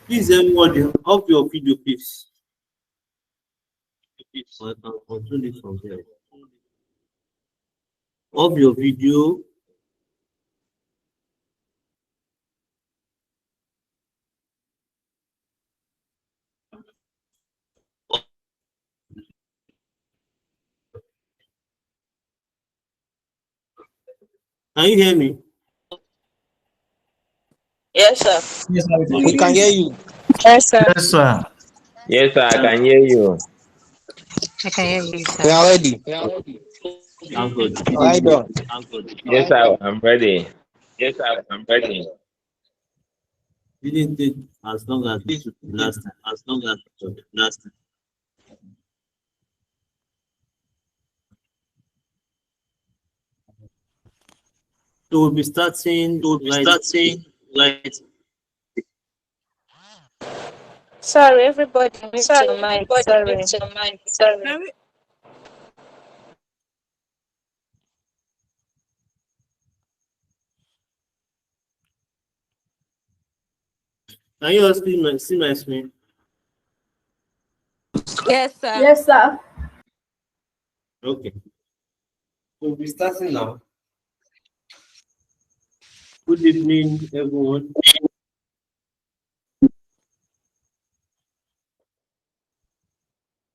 Please, everyone, off your video, please. I can control it from there. Off your video. Can you hear me? Yes, sir. Yes, sir. We can hear you. Yes, sir. Yes, sir. Yes, sir, I can hear you. I can hear you, We sir. are ready. Thank God. Right on. Yes, sir, I'm ready. Yes, sir, I'm ready. Didn't take as long as it took last time. As long as it took last time. So we'll be starting. Right. Sorry, everybody mute your mic. Sorry. Sorry. Can you all see my screen? Yes, sir. Yes, sir. Okay. We'll be starting now. Good evening, everyone.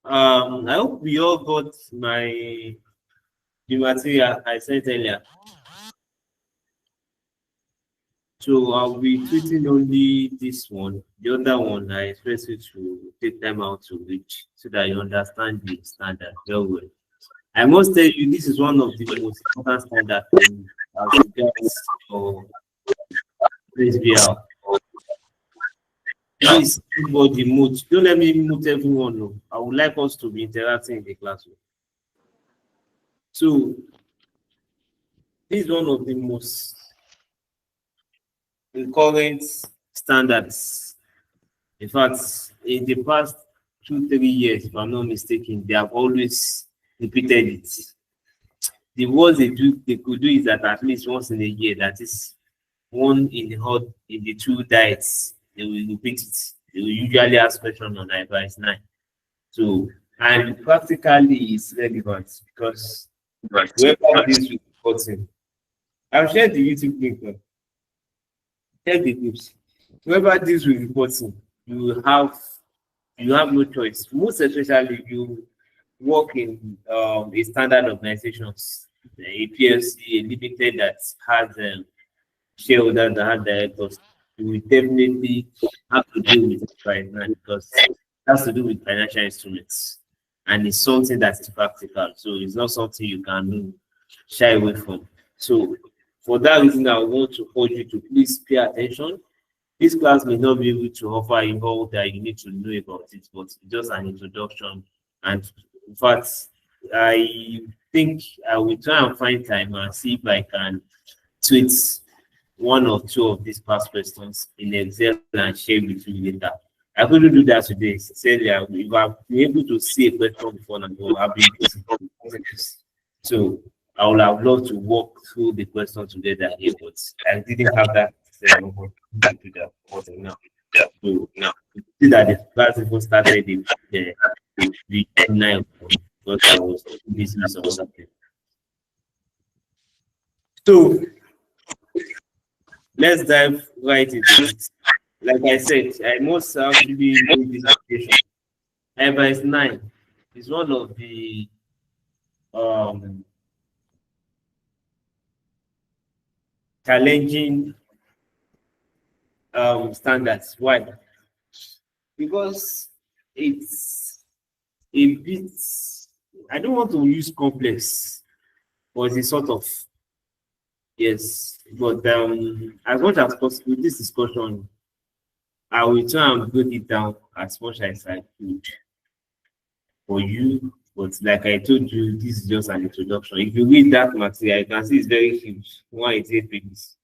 I hope we all got the material I sent earlier. So I'll be tweeting only this one. The other one, I expect you to take time out to read so that you understand the standard very well. I must tell you, this is one of the most important standards as regards for SBR. Please, everybody mute. Don't let me mute everyone. No. I would like us to be interacting in the classroom. So, this is one of the most current standards. In fact, in the past 2-3 years, if I'm not mistaken, they have always repeated it. The worst they could do is that at least once in a year, that is one in the 2 diets, they will repeat it. They will usually ask questions on IFRS 9. So, and practically it's relevant because whoever this reporting, I've shared the YouTube link. Check the clips. Whoever deals with reporting, you have no choice. Most especially, you work in a standard organizations, a PLC, a limited that has shareholders that have directors. You will definitely have to deal with it right now because it has to do with financial instruments, and it's something that is practical. So it's not something you can shy away from. So for that reason, I want to urge you to please pay attention. This class may not be able to offer you all that you need to know about it, but it's just an introduction. And in fact, I think I will try and find time and see if I can tweet 1 or 2 of these past questions in Excel and share with you later. I couldn't do that today. Sincerely, if I've been able to see a question before and I've been busy. So I would have loved to walk through the questions together here, but I didn't have that to do that. Now. So now see that the class even started in the 9 because I was busy with some other things. So let's dive right into it. Like I said, I must actually do this application. IFRS 9 is one of the challenging standards. Why? Because it's a bit, I don't want to use complex, but it's sort of, yes, but as much as possible, this discussion, I will try and break it down as much as I could for you. But like I told you, this is just an introduction. If you read that material, you can see it's very huge, 188 pages.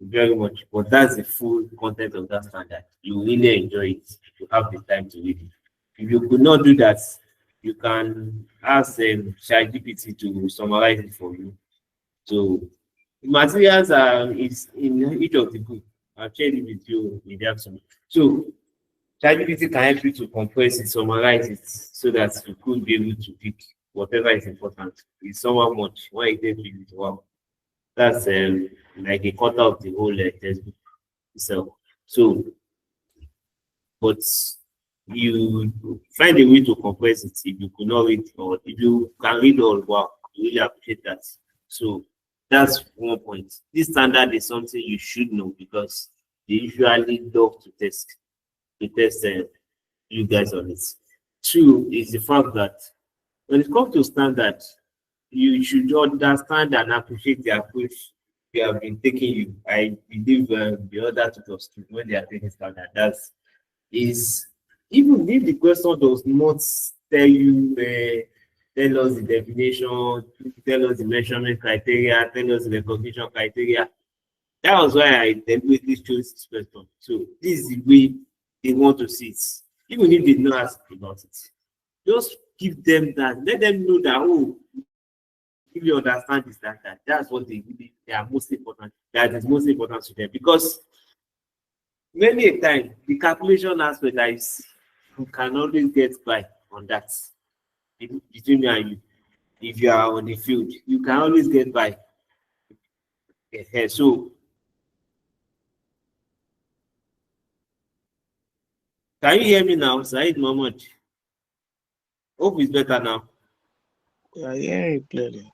Very much, but that's the full content of that standard. You really enjoy it if you have the time to read it. If you could not do that, you can ask ChatGPT to summarize it for you. So the materials are in each of the book. I'll share it with you in the afternoon. So ChatGPT can help you to compress it, summarize it, so that you could be able to pick whatever is important. It's somewhat much when you take it. Wow, that's like a quarter of the whole textbook itself. So, but you find a way to compress it if you could not read, or if you can read all. Wow, you really appreciate that. So that's one point. This standard is something you should know because they usually love to test you guys on it. Two is the fact that when it comes to standard, you should understand and appreciate the approach you have been taking. You, I believe the other tutors too, when they are taking standard, that's is even if the question does not tell you, tell us the definition, tell us the measurement criteria, tell us the recognition criteria. That was why I deliberately chose this question. So this is the way they want to see it. Even if they don't ask about it, just give them that. Let them know that, oh, if you understand this, that that's what they are most important. That is most important to them. Because many a time the calculation aspect that is, you can always get by on that. Between me and you, if you are on the field, you can always get by. So can you hear me now, Said Mohammed? Hope it's better now. Yeah, yeah, clearly.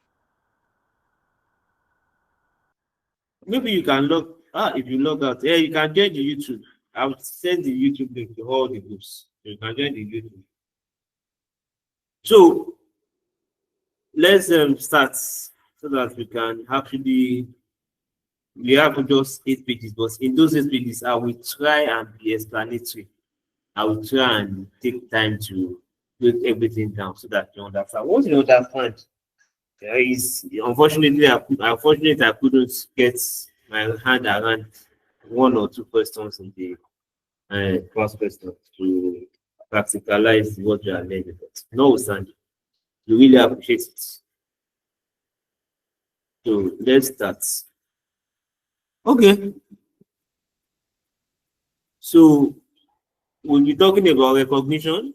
Maybe you can log. If you log out, yeah, you can join the YouTube. I'll send the YouTube link to all the groups. You can join the YouTube. So let's start so that we can actually. We have just 8 pages, but in those 8 pages, I will try and be explanatory. I will try and take time to break everything down so that you understand. Once you understand, there is unfortunately I couldn't get my hand around one or two questions in the first question to practicalize what you are learning. But notwithstanding, you really appreciate it. So let's start. Okay. So we'll be talking about recognition,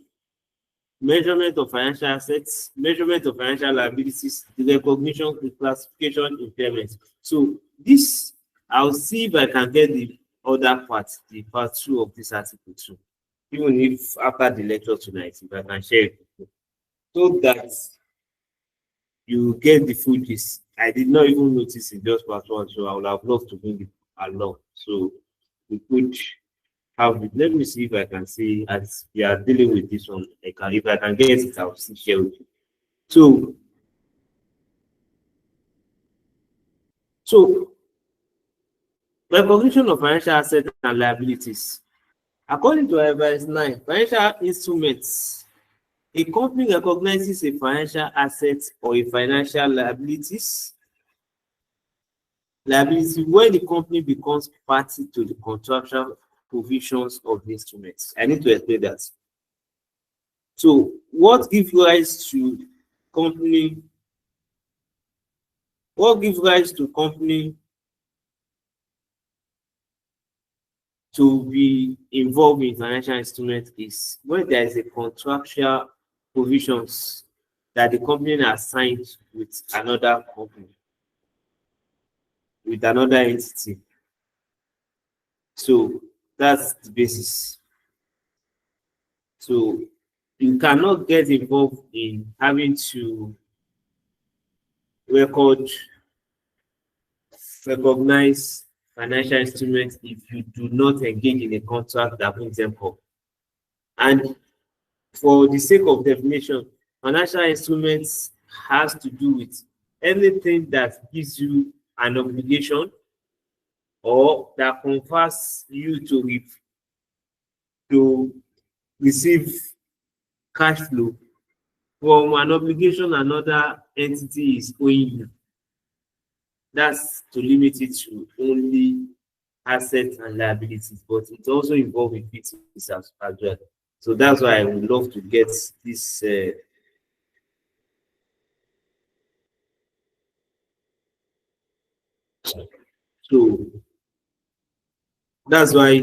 measurement of financial assets, measurement of financial liabilities, the recognition, the classification, impairment. So this, I'll see if I can get the other part, the part 2 of this article too. Even if after the lecture tonight, if I can share it with you, so that you get the full gist. I did not even notice it just part 1, so I would have loved to bring it along. So we could have it. Let me see if I can see, as we are dealing with this one. If I can get it, I'll share with you. So recognition of financial assets and liabilities. According to IFRS 9, financial instruments, a company recognizes a financial asset or a financial liability when the company becomes party to the contractual provisions of the instruments. I need to explain that. So what gives rise to company to be involved in financial instruments is when there is a contractual provisions that the company has signed with another company, with another entity. So that's the basis. So you cannot get involved in having to recognize financial instruments if you do not engage in a contract that brings them up. And for the sake of definition, financial instruments has to do with anything that gives you an obligation or that confers you to receive cash flow from an obligation another entity is owing you. That's to limit it to only assets and liabilities, but it also involves equities as well. So that's why I would love to get this. So That's why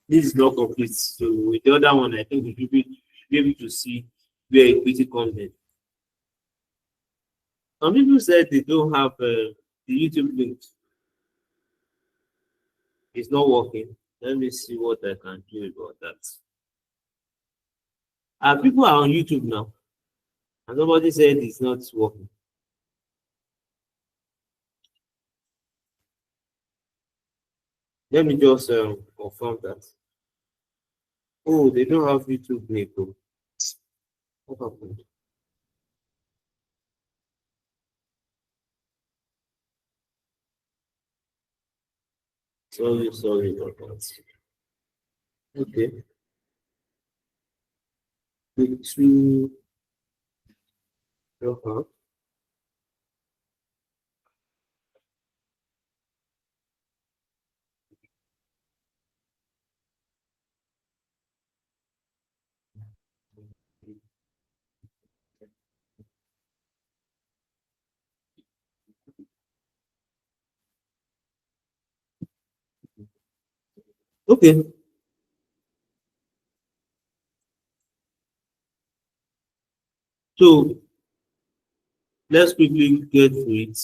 this is not complete. So with the other one, I think we should be able to see where equity comes in. Some people said they don't have the YouTube link. It's not working. Let me see what I can do about that. People are on YouTube now, and nobody said it's not working. Let me just confirm that. Oh, they don't have YouTube link. What happened? Sorry about that. Okay. Two. Okay. So let's quickly get to it.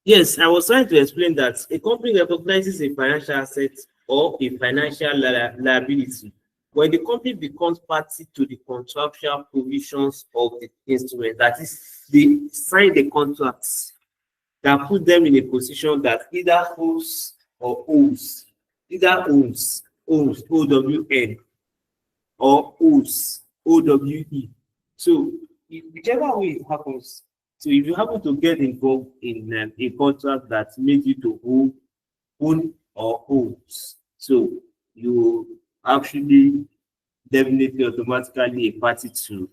Yes, I was trying to explain that a company recognizes a financial asset or a financial liability when the company becomes party to the contractual provisions of the instrument. That is, they sign the contracts that put them in a position that either owes or owes, either owns, OWN, or owes, OWE. So whichever way it happens, so if you happen to get involved in a contract that makes you to own or owes, so you actually definitely automatically a party to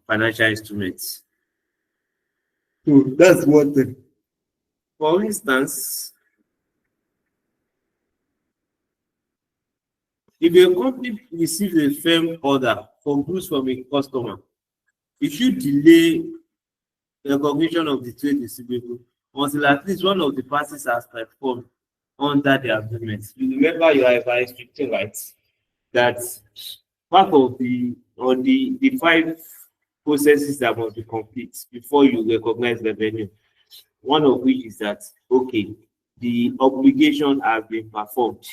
financial instruments. So that's one thing. For instance, if a company receives a firm order for goods from a customer, it should delay recognition of the trade receivable until at least one of the parties has performed under the agreement. You remember your IFRS 15, right? That part of the 5 processes that must be complete before you recognize revenue. One of which is that, okay, the obligation has been performed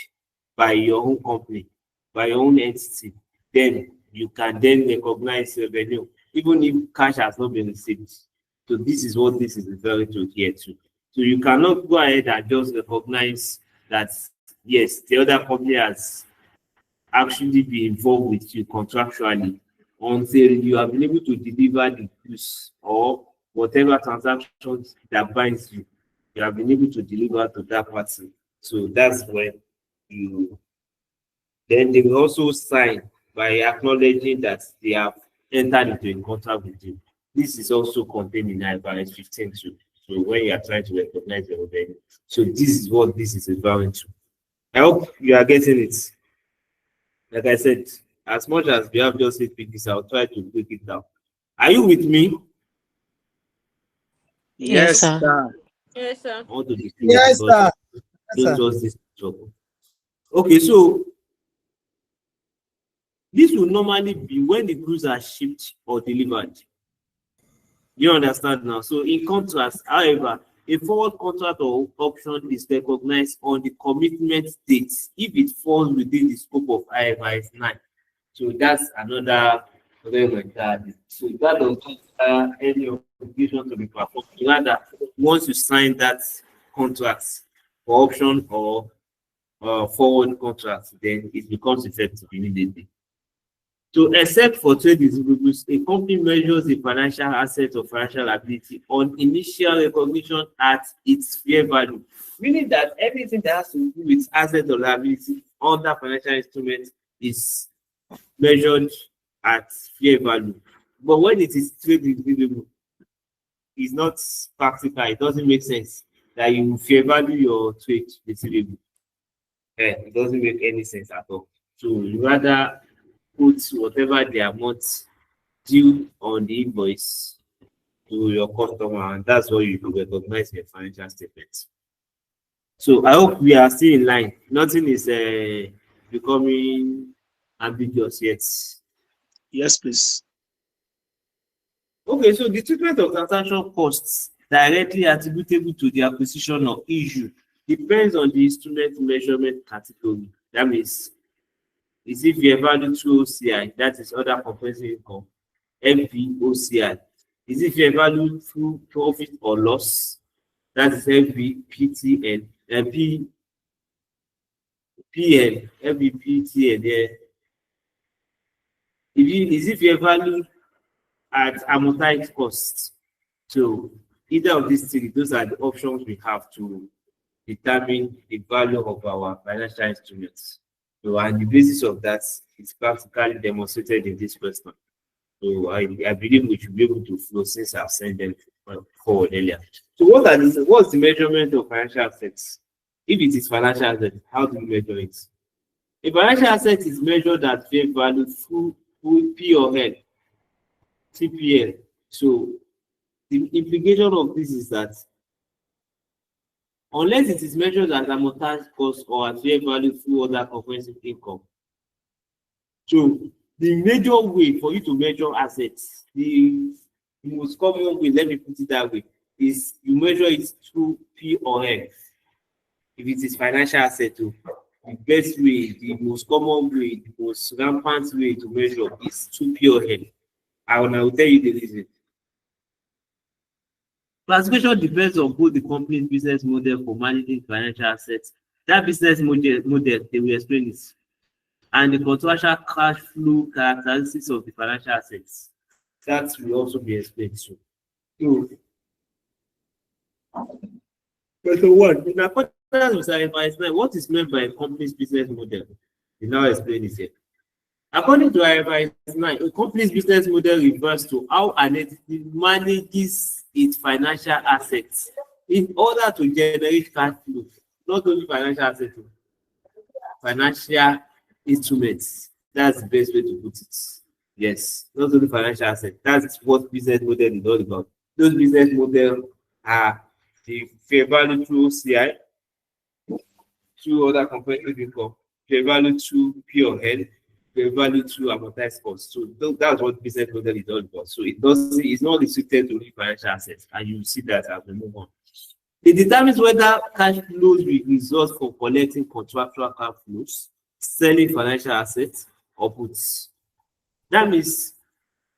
by your own company, by your own entity. Then you can then recognize revenue, even if cash has not been received. So this is what this is referring to here too. So you cannot go ahead and just recognize that, yes, the other company has actually been involved with you contractually until you have been able to deliver the goods or whatever transactions that binds you. You have been able to deliver to that party. So that's when you then they will also sign by acknowledging that they have entered into a contract with you. This is also contained in IFRS 15 too. So when you are trying to recognize your revenue. So this is what this is referring to. I hope you are getting it. Like I said, as much as we have just said this, I'll try to break it down. Are you with me? Yes, sir. sir. Yes, sir. I want to be clear Yes, because sir. don't just this trouble. Okay, so this will normally be when the goods are shipped or delivered. You understand now? So in contrast, however, a forward contract or option is recognized on the commitment date if it falls within the scope of IFRS 9. So that's another element. So that does not any obligation to be performed. Rather, once you sign that contract for option or forward contract, then it becomes effective immediately. So, except for trade receivables, a company measures the financial asset or financial liability on initial recognition at its fair value, meaning that everything that has to do with asset or liability under financial instruments is measured at fair value. But when it is trade receivable, it's not practical. It doesn't make sense that you fair value your trade receivable. It doesn't make any sense at all. So you rather put whatever the amount due on the invoice to your customer, and that's what you will recognize in your financial statements. So I hope we are still in line. Nothing is becoming ambiguous yet. Yes, please. Okay, so the treatment of transaction costs directly attributable to the acquisition of issue depends on the instrument measurement category. That means, is if you value through OCI, that is other comprehensive income, FVOCI. Is if you value through profit or loss, that is FVPTN, and PN, FVPTN. Yeah. If you value at amortized costs. So either of these three, those are the options we have to determine the value of our financial instruments. So, and the basis of that is practically demonstrated in this question. So I believe we should be able to flow since I've sent them forward earlier. So what's the measurement of financial assets? If it is financial assets, how do we measure it? A financial asset is measured at fair value through P or L. TPL. So the implication of this is that unless it is measured as amortized cost or at fair value through other comprehensive income. So the major way for you to measure assets, the most common way, let me put it that way, is you measure it through P or L. If it is financial asset, the best way, the most common way, the most rampant way to measure is through P or L. I will tell you the reason. Classification depends on both the company's business model for managing financial assets. That business model they will explain this, and the contractual cash flow characteristics of the financial assets. That will also be explained soon. So, question one, in accordance with IFRS 9, what is meant by a company's business model? We now explain this here. According to IFRS 9, a company's business model refers to how an entity manages its financial assets in order to generate cash flow. Not only financial assets, financial instruments. That's the best way to put it. Yes, not only financial assets. That's what business model is all about. Those business models are the fair value through CI, through other comprehensive income, fair value through P&L, fair value through amortized costs. So that's what business model is all about. So it's not restricted to only financial assets, and you see that as we move on. It determines whether cash flows will result from collecting contractual cash flows, selling financial assets, or puts. That means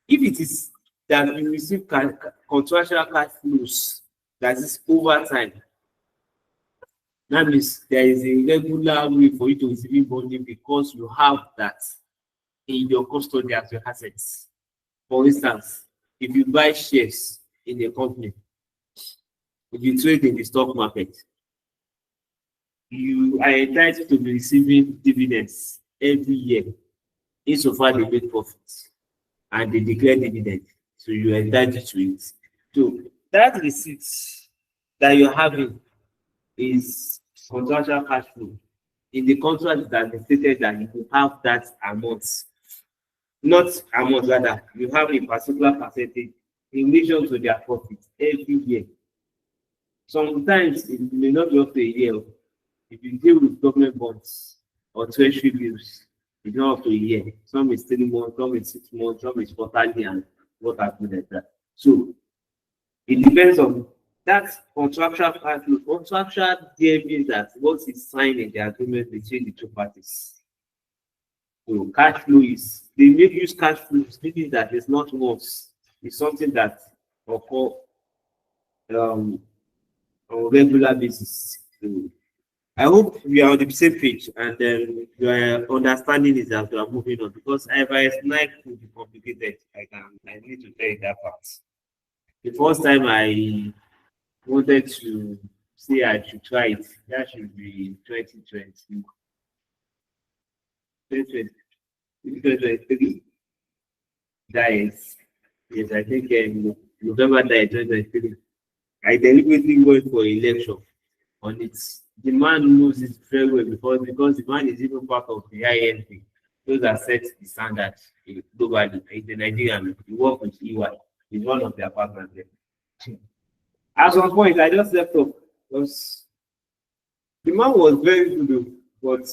if it is that we receive contractual cash flows, that is over time, that means there is a regular way for you to receive money because you have that in your custody as your assets. For instance, if you buy shares in a company, if you trade in the stock market, you are entitled to be receiving dividends every year, insofar they make profits and they declare dividend. So you are entitled to it. So that receipt that you're having is contractual cash flow. In the contract that is stated that you will have that amount, not amount rather, you have a particular percentage in relation to their profit every year. Sometimes it may not be up to a year. If you deal with government bonds or treasury bills, it's not up to a year. Some is 3 months, some is 6 months, some is quarterly, and what happens like that. So it depends on that contractual cash flow. Contractual there means that what is signed in the agreement between the two parties. So cash flow is, they may use cash flow, meaning that it's not once, it's something that occurs on a regular basis. So I hope we are on the same page, and your understanding is that we are moving on, because IFRS 9 could be complicated. I need to tell you that part. The first time I wanted to say I should try it, that should be 2020. 2023. That is, yes, I think November 2023. I deliberately went for a lecture on it. The man knows it very well because the man is even part of the INP. those that set the standard globally. In the Nigerian, we work with EY. It's one of their partners there. At some point, I just left off because the man was very good, but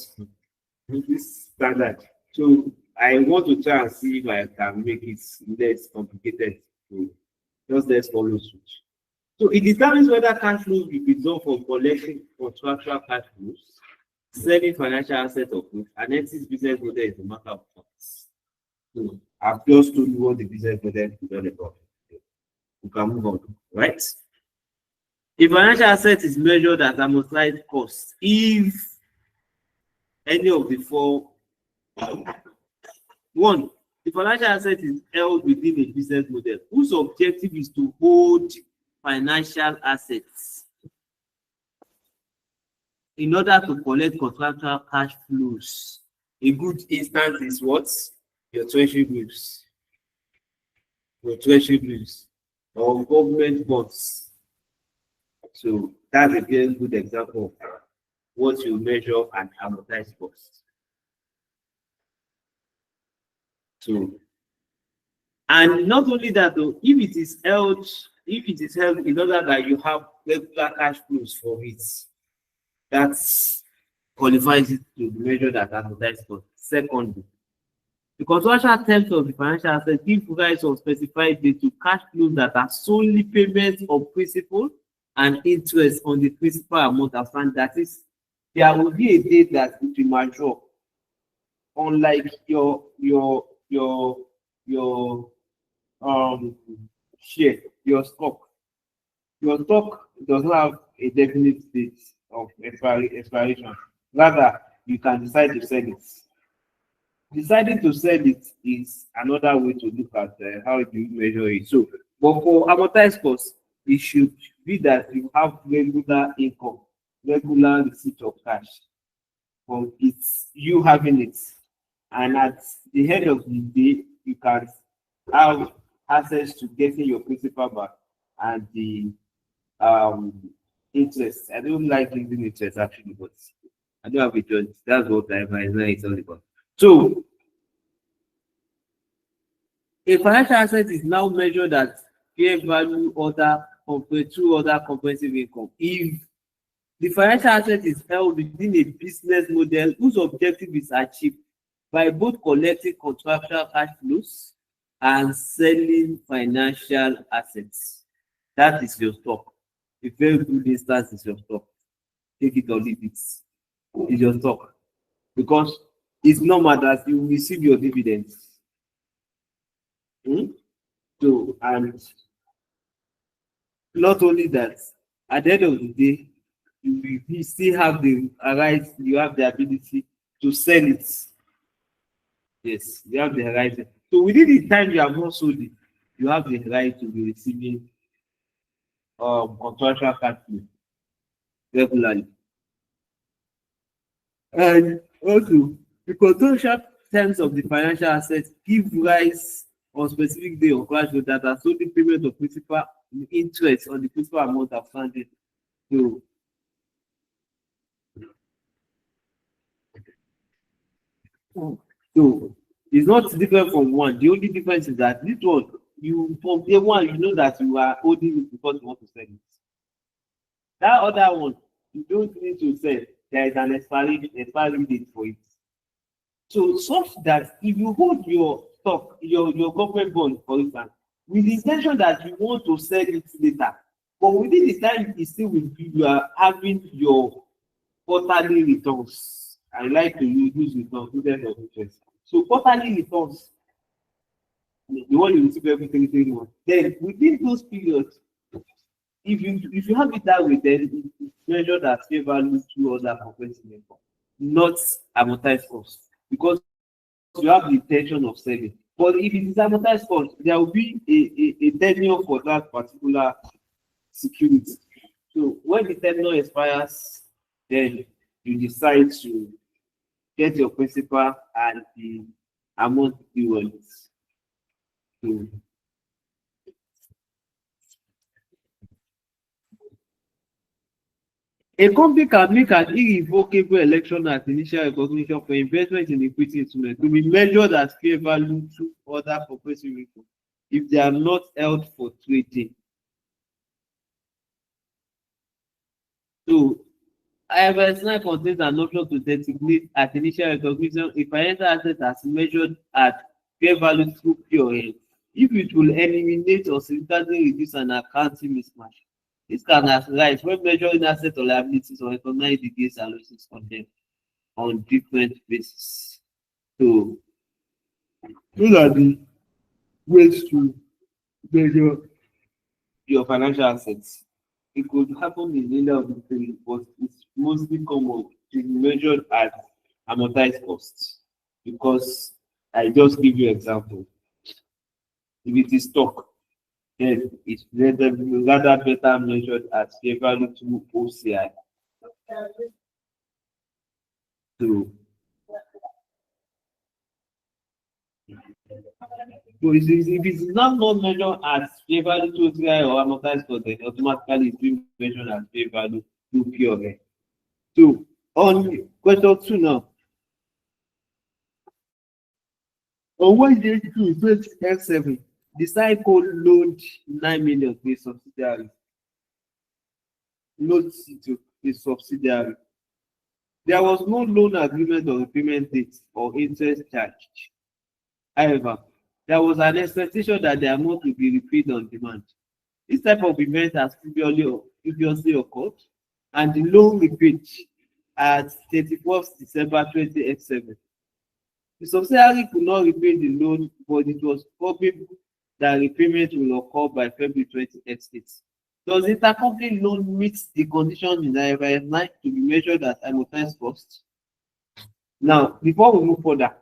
with this standard. So I want to try and see if I can make it less complicated. So just let's follow suit. So it determines whether cash flows will be done for collecting contractual cash flows, selling financial assets or goods, and entity's business model is a matter of facts. So I've just told you what the business model is all about. We can move on, right? A financial asset is measured at amortized cost if any of the four. One, the financial asset is held within a business model whose objective is to hold financial assets in order to collect contractual cash flows. A good instance is what? Your treasury bills. Your treasury bills or government bonds. So that's a very good example of what you measure and amortize costs. So, and not only that, though, if it is held in order that you have regular cash flows for it, that qualifies it to be measured as amortized cost. Secondly, the contractual terms of the financial asset give rise on specified date to cash flows that are solely payments of principal and interest on the principal amount outstanding. That is, there will be a date that it will mature. Unlike your share, your stock. Your stock does not have a definite date of expiration. Rather, you can decide to sell it. Deciding to sell it is another way to look at how you measure it. So, but for amortized costs, it should be that you have regular income, regular receipt of cash. From it's you having it, and at the end of the day, you can have access to getting your principal back and the interest. I don't like using interest actually, but I don't have a choice. That's what IFRS is all about. So, a financial asset is now measured at fair value through other comprehensive income. If the financial asset is held within a business model whose objective is achieved by both collecting contractual cash flows and selling financial assets, that is your stock. A very good instance is your stock. Take it or leave it. It's your stock. Because it's normal that you receive your dividends. So, and not only that, at the end of the day, you still have the right, you have the ability to sell it. Yes, you have the right. So within the time you have not sold it, you have the right to be receiving contractual cash flow regularly. And also, the contractual terms of the financial assets give rise on specific day of cash flow that are solely payment of principal interest on the principal amount outstanding. So it's not different from one. The only difference is that this one, you from day one, you know that you are holding it because you want to sell it. That other one, you don't need to sell. There is an expiry date for it. So such that if you hold your stock, your government bond, for instance, with the intention that you want to sell it later, but within the time it still will be, you are having your quarterly returns. I like to use returns student of interest. So quarterly returns, the one you receive every 3 months. Then within those periods, if you have it that way, then it's measured as fair value through other comprehensive income, not amortized cost, because you have the intention of selling. But if it is amortized cost, there will be a tenure for that particular security. So when the tenure expires, then you decide to get your principal and the amount you want. So, A company can make an irrevocable election as initial recognition for investment in equity instruments to be measured as fair value through other purposive income if they are not held for trading. So, IFRS 9 contains an option to designate at initial recognition a financial asset as measured at fair value through POS if it will eliminate or significantly reduce an accounting mismatch. This can arise when measuring assets or liabilities or recognize the gains and losses on them on different bases. So, those are the ways to measure your financial assets. It could happen in any of the three, but it's mostly common to be measured at amortized costs because I just give you an example. If it is stock, then it's rather better measured at fair value through OCI. So if it is not measured as fair value to OCI or amortized cost, then automatically it's being measured as fair value to POS. So on question 2 now. On Wednesday 20X7, the cycle loaned 9 million to a subsidiary. Note to a subsidiary. There was no loan agreement or repayment date or interest charged. However, there was an expectation that the amount will be repaid on demand. This type of event has previously occurred, and the loan repaid at 31st December 20X7. The subsidiary could not repay the loan, but it was probable that repayment will occur by February 20X8. Does intercompany loan meet the conditions in IFRS 9 to be measured as amortized costs? Now, before we move further,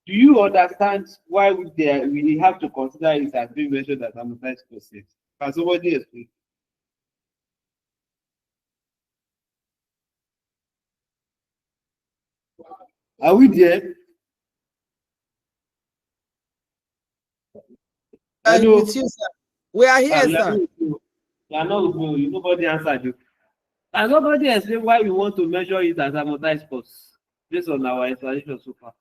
do you understand why we have to consider it as being measured as amortized costs? Can somebody explain? Are we there? With you, sir. We are here, sir. You are not with me. Nobody answered you. And nobody explained why we want to measure it as amortized costs based on our explanation so far.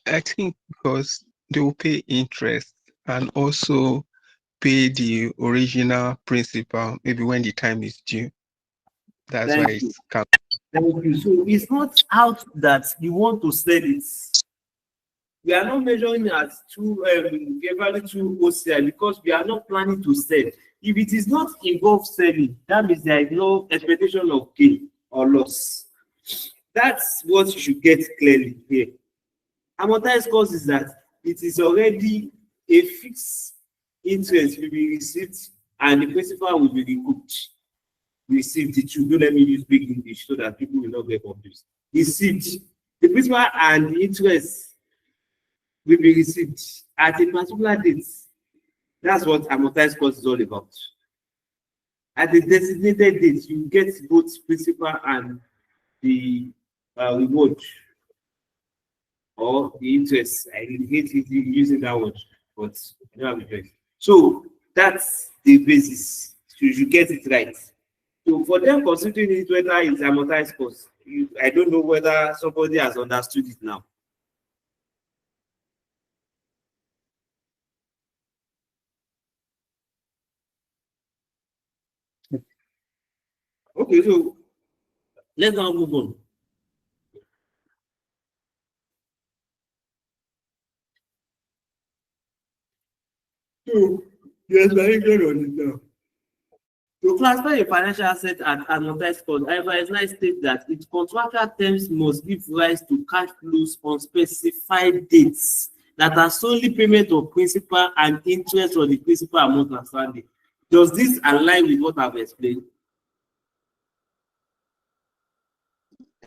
I think because they will pay interest and also pay the original principal maybe when the time is due. That's why it's capped. Thank you. So it's not out that you want to sell it. We are not measuring as to value to OCI because we are not planning to sell. If it is not involved selling, that means there is no expectation of gain or loss. That's what you should get clearly here. Amortized cost is that it is already a fixed interest will be received and the principal will be recouped. Received it too. Don't let me use big English so that people will not get confused. Received. The principal and the interest will be received at a particular date. That's what amortized cost is all about. At the designated date, you get both principal and the reward or the interest. I hate using that word, but I don't have a choice. So that's the basis. So you should get it right. So for them considering it whether it's amortized cost, I don't know whether somebody has understood it now. Okay, so let's now move on. So the explanation on it now. To classify a financial asset at amortized cost, IFRS 9 states that its contractual terms must give rise to cash flows on specified dates that are solely payment of principal and interest on the principal amount outstanding. Does this align with what I've explained?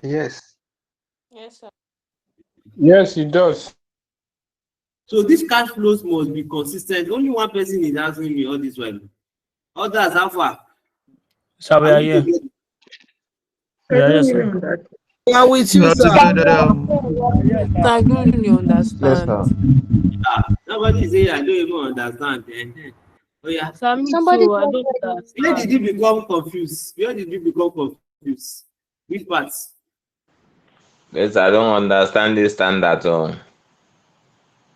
Yes. Yes, sir. Yes, it does. So these cash flows must be consistent. Only one person is answering me all this while. Others, how far? So we are here. We are here, sir. We are with you, sir. I don't really understand. Nobody say I don't even understand. Oh yeah. Somebody I don't understand. Where did you become confused? Where did you become confused? Which parts? Yes, I don't understand this standard.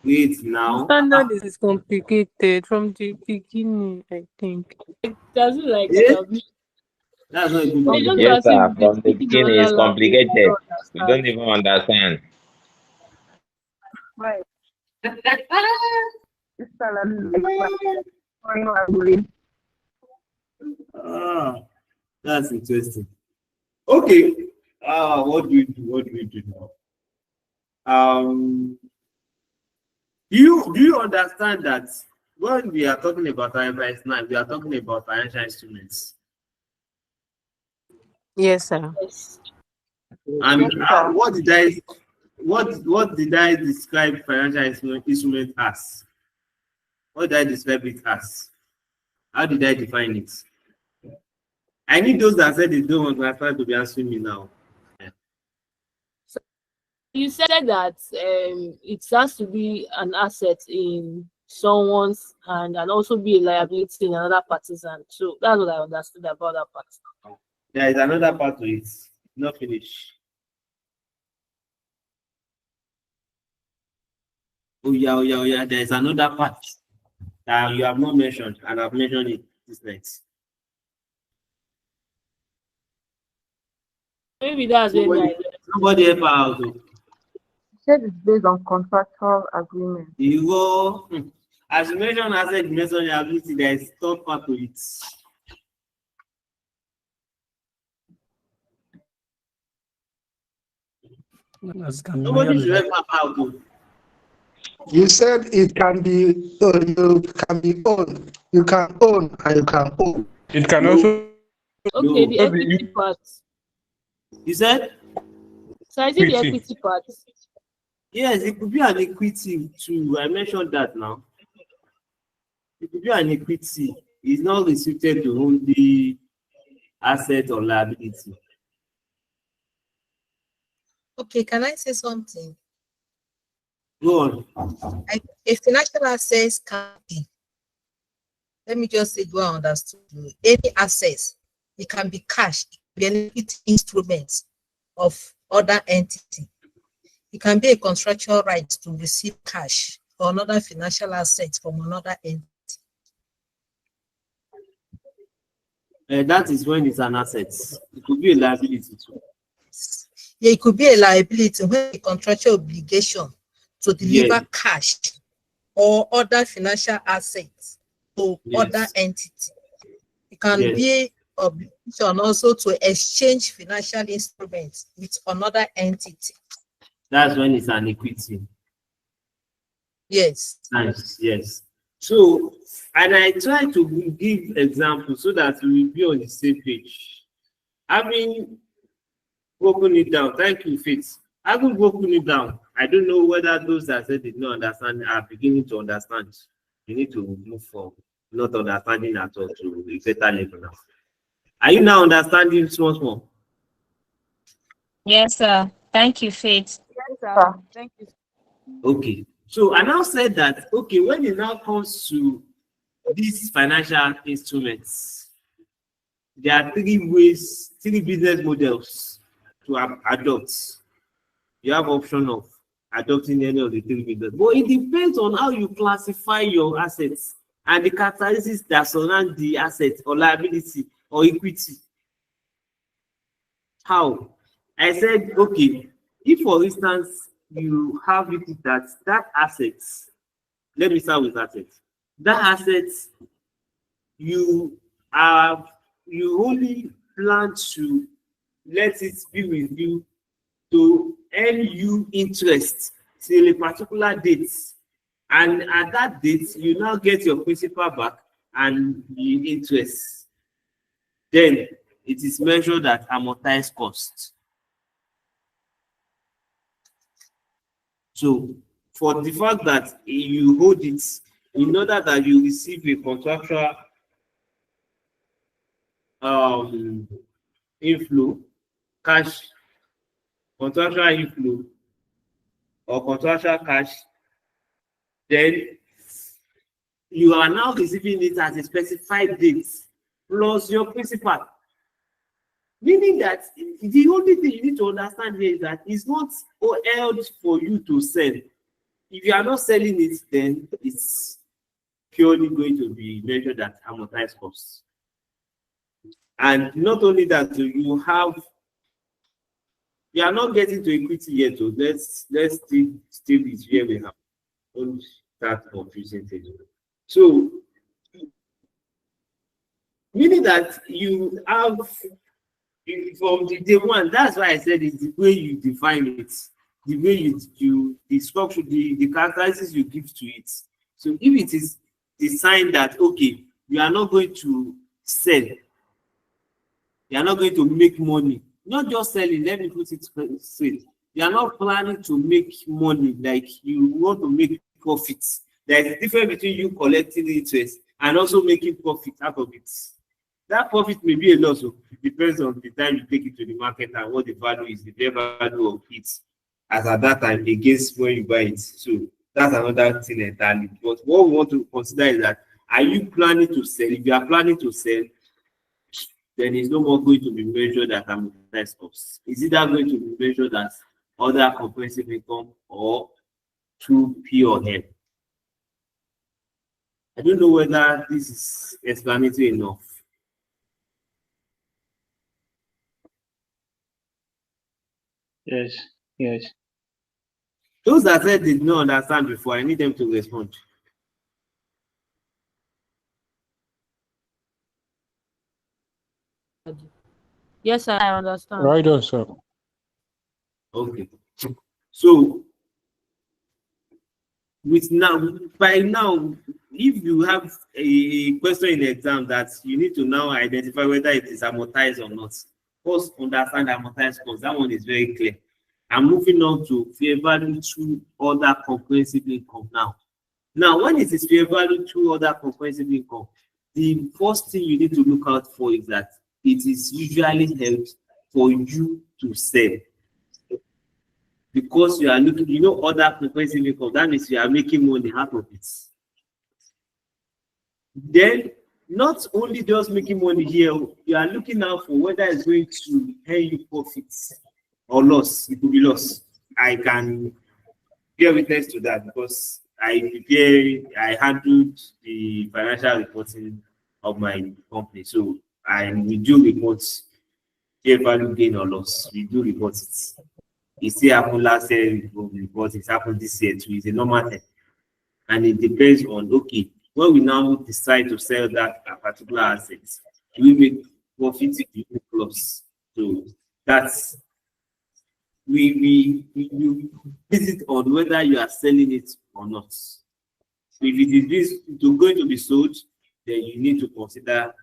Wait now. Standard is complicated from the beginning, I think. It doesn't like Yeah? that. That's not a good They one. just Yes, as sir. if they From the speak in beginning, it's another language. We complicated. don't We don't understand. even understand. Right. That's interesting. Okay. What do we do? What do we do now? Do you understand that when we are talking about IFRS 9, we are talking about financial instruments? Yes, sir. And what did I describe financial instrument as? What did I describe it as? How did I define it? I need those that said they don't understand to be answering me now. You said that it has to be an asset in someone's hand and also be a liability in another party's hand. So that's what I understood about that part. There is another part to it. Not finished. Oh yeah. There is another part that you have not mentioned, and I've mentioned it this night. Maybe that's when Somebody help out. Said it's based on contractual agreement. You go, as you mentioned, asset mentioned ability, there is third part to it. Somebody should help out. You said it can be you can be owned. You can own and you can own. It can also okay, the equity part. You said? So I did the equity part. Yes, it could be an equity too. I mentioned that now. It could be an equity. It's not restricted to only asset or liability. Okay, can I say something? Go on. A financial assets can be, let me just say, go on, understood. Any assets, it can be cash, it can be an instrument of other entity. It can be a contractual right to receive cash or another financial asset from another entity. That is when it's an asset. It could be a liability too. Yeah, it could be a liability when a contractual obligation to deliver cash or other financial assets to other entity. It can be obligation also to exchange financial instruments with another entity. That's when it's an equity. Yes. Nice. Yes. So, and I try to give examples so that we will be on the same page. Having broken it down, thank you, Faith. Having broken it down, I don't know whether those that said did not understand are beginning to understand. You need to move from not understanding at all to a better level now. Are you now understanding small? Yes, sir. Thank you, Faith. Yes, sir. Thank you. Okay. So I now said that, okay, when it now comes to these financial instruments, there are three business models to adopt. You have option of adopting any of the three business, but it depends on how you classify your assets and the characteristics that surround the asset or liability or equity. How? I said, okay, if for instance you have it that asset, let me start with assets. That asset you only plan to let it be with you to earn you interest till a particular date, and at that date you now get your principal back and the interest. Then it is measured at amortized cost. So for the fact that you hold it, in order that you receive a contractual inflow, cash contractual inflow or contractual cash, then you are now receiving it at a specified date plus your principal. Meaning that the only thing you need to understand here is that it's not held for you to sell. If you are not selling it, then it's purely going to be measured at amortized costs. And not only that, you are not getting to equity yet. So let's still with where we have. Don't start confusing things. So meaning that you have from the day one, that's why I said it's the way you define it, the way the structure, the characteristics you give to it. So if it is designed that, okay, you are not going to sell, you are not going to make money, not just selling, let me put it straight. You are not planning to make money, like you want to make profits. There is a difference between you collecting interest and also making profit out of it. That profit may be a loss, so it depends on the time you take it to the market and what the value is, the fair value of it as at that time against when you buy it. So that's another thing entirely. But what we want to consider is that, are you planning to sell? If you are planning to sell, then it's no more going to be measured as amortized costs. It's either going to be measured as other comprehensive income or through P&L. I don't know whether this is explanatory enough. Yes, yes. Those that said did not understand before, I need them to respond. Yes, sir, I understand. Right on, sir. Okay. So by now, if you have a question in the exam that you need to now identify whether it is amortized or not, first understand amortized cost. That one is very clear. I'm moving on to fair value through other comprehensive income now. Now, when it is fair value through other comprehensive income, the first thing you need to look out for is that it is usually held for you to sell. Because you are looking, other comprehensive income, that means you are making money out of it. Then, not only just making money here, you are looking out for whether it's going to earn you profits or loss. It could be loss. I can bear witness to that because I handled the financial reporting of my company. So we do report fair value gain or loss. We do report it. It still happened last year, report it happened this year too. It's a normal thing. And it depends on, okay, when we now decide to sell that particular asset, do we make profit, do we make loss? So that's we base it on whether you are selling it or not. So if it is going to be sold, then you need to consider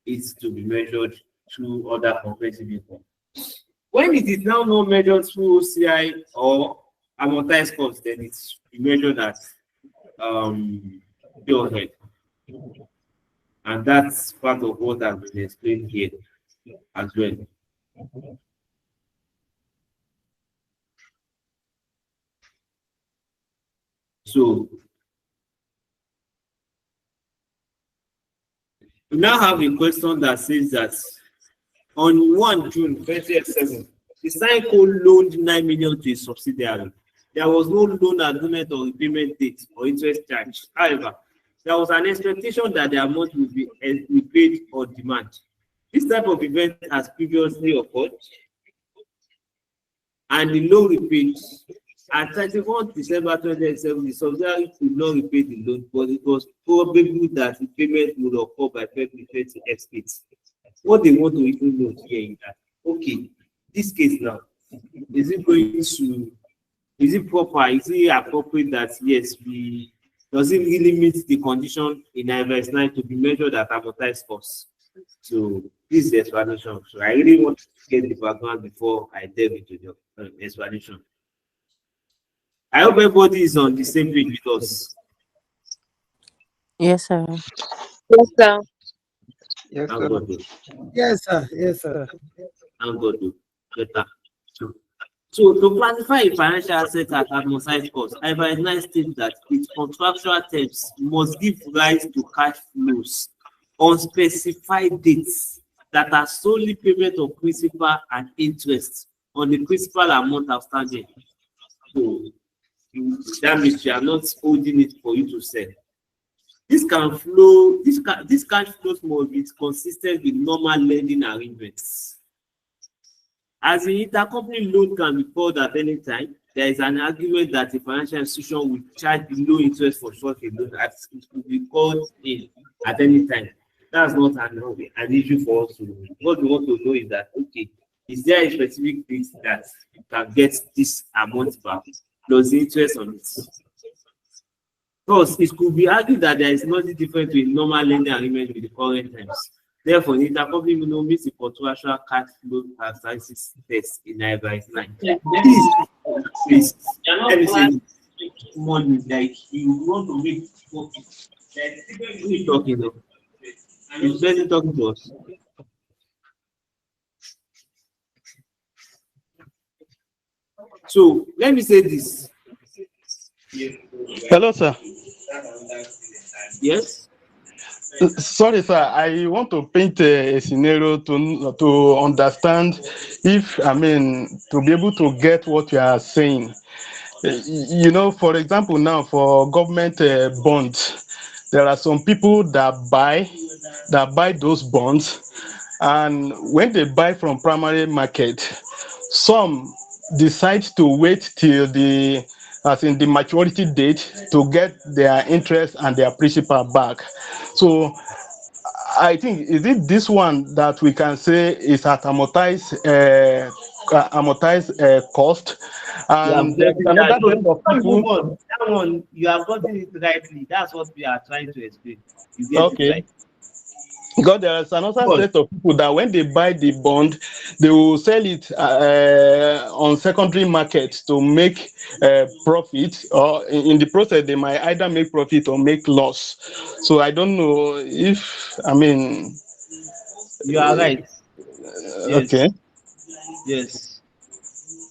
it to be measured through other comprehensive income. When it is now not measured through OCI or amortized cost, then it's measured as pure head. And that's part of what has been explained here as well. So we now have a question that says that on 1 June 2007, the Synco loaned 9 million to a subsidiary. There was no loan agreement or repayment date or interest charge. However, there was an expectation that the amount would be repaid on demand. This type of event has previously occurred, and the loan repaid at 31 December 2007, the subsidiary could not repay the loan, but it was probable that the payment would occur by February 2028. What they want to even know here is that, okay, this case now, is it proper? Is it appropriate that, yes, does it really meet the condition in IFRS 9 to be measured at amortized costs? So this is the explanation. So I really want to get the background before I delve into the explanation. I hope everybody is on the same page with us. Yes, sir. Yes, sir. Yes, I'm sir. good. Yes, sir. Yes, sir. I'm good. Better. So to classify a financial asset as amortized cost, IFRS 9 states that its contractual terms must give rise to cash flows on specified dates that are solely payment of principal and interest on the principal amount outstanding. So that means you are not holding it for you to sell. This cash flows must be consistent with normal lending arrangements. As the intercompany loan can be called at any time, there is an argument that a financial institution will charge below interest for such a loan as it could be called in at any time. That's not an issue for us to know. What we want to know is that, okay, is there a specific date that you can get this amount back plus the interest on it? Thus, it could be argued that there is nothing different with normal lending agreement with the current times. Therefore, the intercompany loan meets the contractual cash flow characteristics test in IFRS 9. Please, let me say money like you want to make profit. Who is talking though? Is person talking to us? So let me say this. Hello, sir. Yes. Sorry, sir. I want to paint a scenario to understand if, to be able to get what you are saying. You know, for example, now for government bonds, there are some people that buy those bonds, and when they buy from primary market, some decide to wait till the maturity date to get their interest and their principal back. So I think, is it this one that we can say is at amortized cost? And there's another set of people. That one, you have gotten it rightly. That's what we are trying to explain. You get Okay. it right. Because there is another set of people that when they buy the bond, they will sell it on secondary market to make profit, or in the process they might either make profit or make loss. So I don't know if, you are right. Yes. Okay. Yes.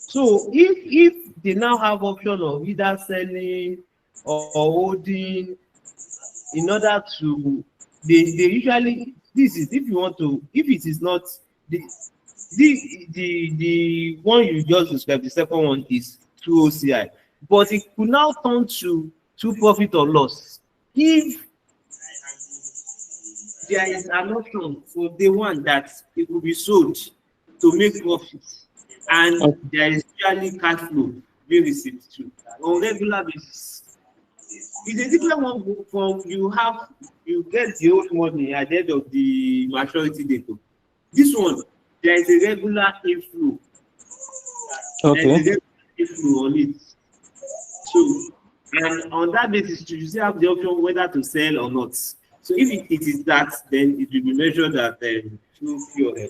So if they now have option of either selling or holding, in order to they usually, this is if you want to, if it is not the one you just described, the second one is through OCI, but it could now turn to profit or loss if there is an option for the one that it could be sold to make profit, and there is usually cash flow being received too on regular basis. It's a different one from you get the old money at the end of the maturity date. This one, there is a regular inflow. Okay. There is a regular inflow on it. So, and on that basis, you still have the option whether to sell or not. So if it is that, then it will be measured at through POM.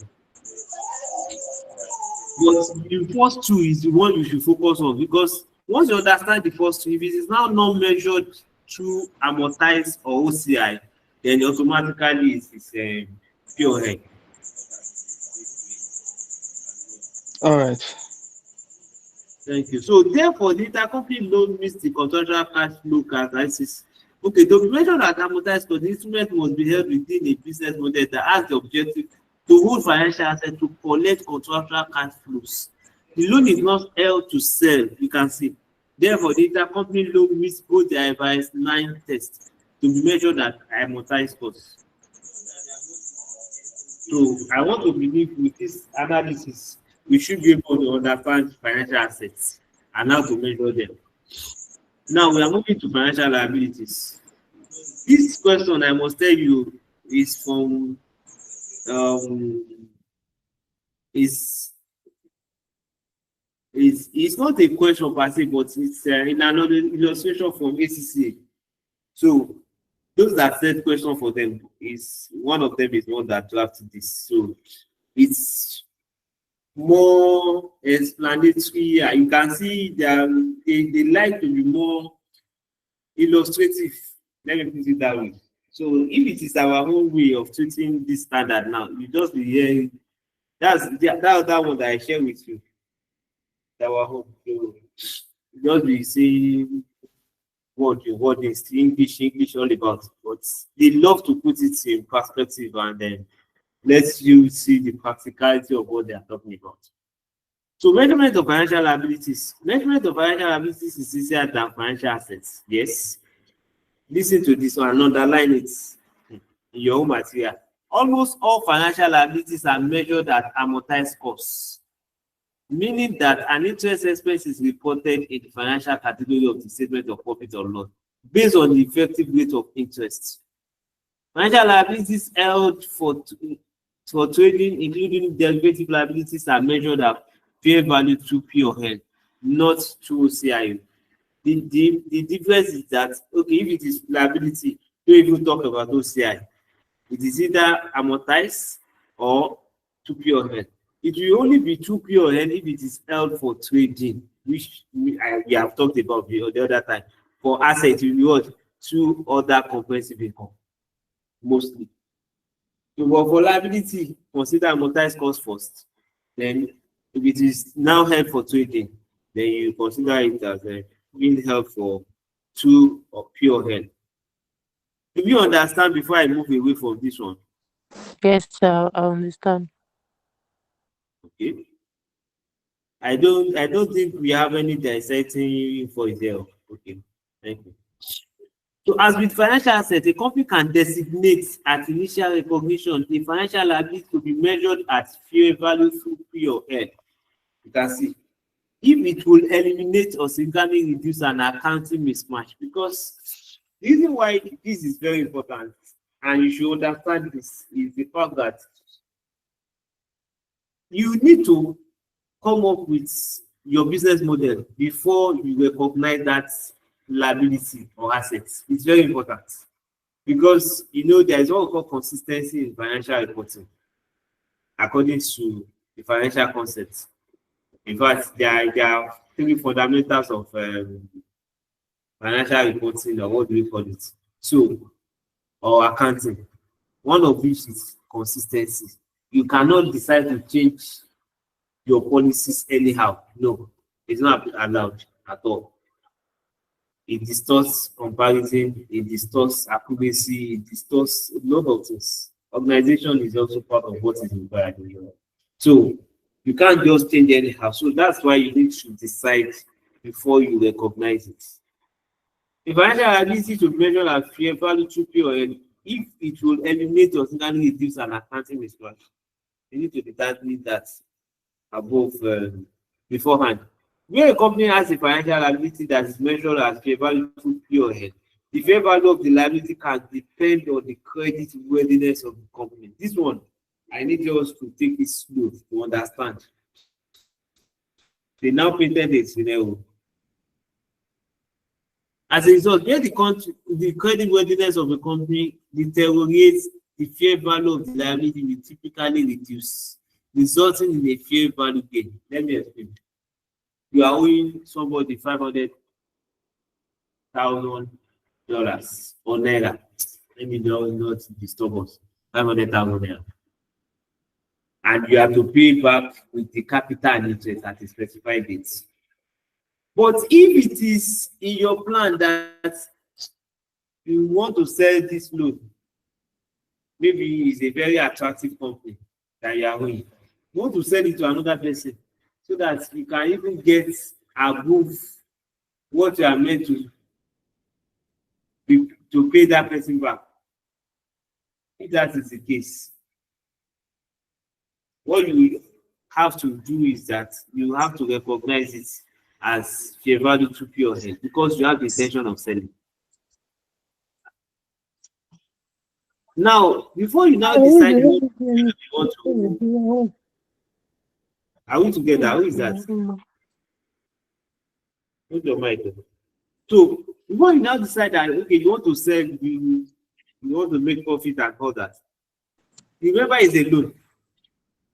But the first two is the one you should focus on, because once you understand the first two, if it is now not measured through amortized or OCI, then automatically it's pure head. All right. Thank you. So therefore, the intercompany loan meets the contractual cash flow characteristics. Okay, to be measured at amortized cost, the instrument must be held within a business model that has the objective to hold financial assets to collect contractual cash flows. The loan is not held to sell, you can see. Therefore, the intercompany loan meets both the IFRS 9 test to be measured at amortized cost. So I want to believe with this analysis, we should be able to understand financial assets and how to measure them. Now we are moving to financial liabilities. This question, I must tell you, is from it's not a question per se, but it's in another illustration from ACCA. So those that said question for them, is one of them is one that drafted this. So it's more explanatory. You can see they like to be more illustrative. Let me put it that way. So if it is our own way of treating this standard now, you just be hearing. That's that one that I share with you. our home. So just be saying what is English all about. But they love to put it in perspective and then let you see the practicality of what they are talking about. So measurement of financial liabilities. Measurement of financial liabilities is easier than financial assets. Yes. Listen to this one and underline it in your own material. Almost all financial liabilities are measured at amortized costs, meaning that an interest expense is reported in the financial category of the statement of profit or loss based on the effective rate of interest. Financial liabilities held for trading, including derivative liabilities, are measured at fair value through P/L, not through OCIO. The difference is that, okay, if it is liability, don't even talk about OCI. It is either amortized or to P/L. It will only be to P/L if it is held for trading, which we have talked about the other time. For assets, it will be through other comprehensive income, mostly. So for liability, consider amortized cost first. Then, if it is now held for trading, then you consider it as being held for to or P/L. Do you understand before I move away from this one? Yes, sir, I understand. Okay. I don't think we have any dissecting for it here. Okay. Thank you. So as with financial assets, a company can designate at initial recognition a financial liability to be measured at fair value through P/L. You can see if it will eliminate or significantly reduce an accounting mismatch, because the reason why this is very important and you should understand this is the fact that you need to come up with your business model before you recognize that liability or assets. It's very important because there is what we call consistency in financial reporting according to the financial concept. In fact, there are three fundamentals of financial reporting, or what do we call it? So, or accounting. One of which is consistency. You cannot decide to change your policies anyhow. No, it's not allowed at all. It distorts comparison, it distorts accuracy, it distorts a lot of things. Organization is also part of what is required. So you can't just change anyhow. So that's why you need to decide before you recognize it. The financial liability to measure at fair value through P/L, if it will eliminate or significantly reduce an accounting mismatch, you need to determine that above beforehand. Where a company has a financial liability that is measured as fair value through P/L, the fair value of the liability can depend on the credit worthiness of the company. This one, I need us to take it slow to understand. They now painted a scenario. As a result, where the credit worthiness of the company deteriorates, the fair value of the liability will typically reduce, resulting in a fair value gain. Let me explain. You are owing somebody $500,000 or naira. Let me not disturb us. 500,000 naira. And you have to pay back with the capital and interest at a specified date. But if it is in your plan that you want to sell this loan, maybe it's a very attractive company that you are owning, you want to sell it to another person so that you can even get above what you are meant to pay that person back. If that is the case, what you have to do is that you have to recognize it as fair value to P/L because you have the intention of selling. Now, before you now decide what you want to, are we together? Who is that? Who's your mic? So before you now decide that okay, you want to sell, you want to make profit and all that. Remember, it's a loan.